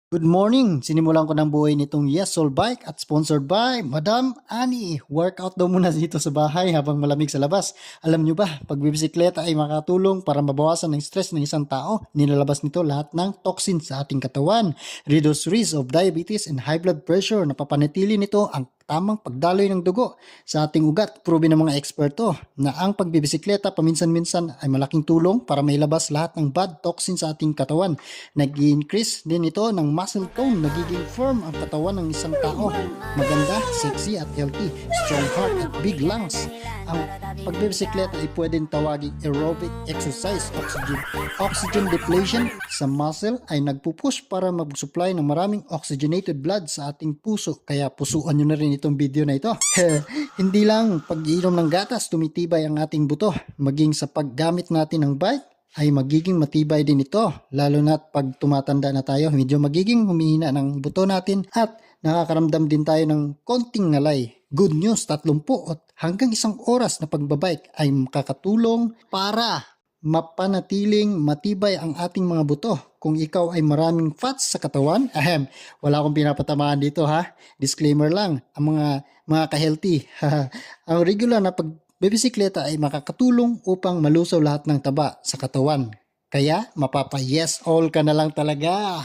Good morning! Sinimulan ko ng buhay nitong Yes Soul Bike at sponsored by Madam Annie. Workout daw muna dito sa bahay habang malamig sa labas. Alam nyo ba, pagbibisikleta ay makatulong para mabawasan ng stress ng isang tao. Nilalabas nito lahat ng toxin sa ating katawan. Reduce risk of diabetes and high blood pressure. Napapanatili nito ang tamang pagdaloy ng dugo sa ating ugat. Proven ng mga eksperto na ang pagbibisikleta paminsan-minsan ay malaking tulong para mailabas lahat ng bad toxin sa ating katawan. Nag-i-increase din ito ng muscle tone, nagiging firm ang katawan ng isang tao. Maganda, sexy at healthy, strong heart at big lungs. Ang pagbibisikleta ay pwedeng tawaging aerobic exercise. Oxygen depletion sa muscle ay nagpupush para mag-supply ng maraming oxygenated blood sa ating puso. Kaya pusuan nyo na rin itong video na ito. Hindi lang pag-iinom ng gatas tumitibay ang ating buto. Maging sa paggamit natin ng bike ay magiging matibay din ito. Lalo na pag tumatanda na tayo, medyo magiging humihina ng buto natin at nakakaramdam din tayo ng konting ngalay. Good news, 30 at hanggang 1 oras na pagbabike ay makakatulong para mapanatiling matibay ang ating mga buto. Kung ikaw ay maraming fats sa katawan, wala akong pinapatamaan dito ha. Disclaimer lang, ang mga ka-healthy. Ang regular na pagbibisikleta ay makakatulong upang malusaw lahat ng taba sa katawan. Kaya mapapa-yes all ka na lang talaga.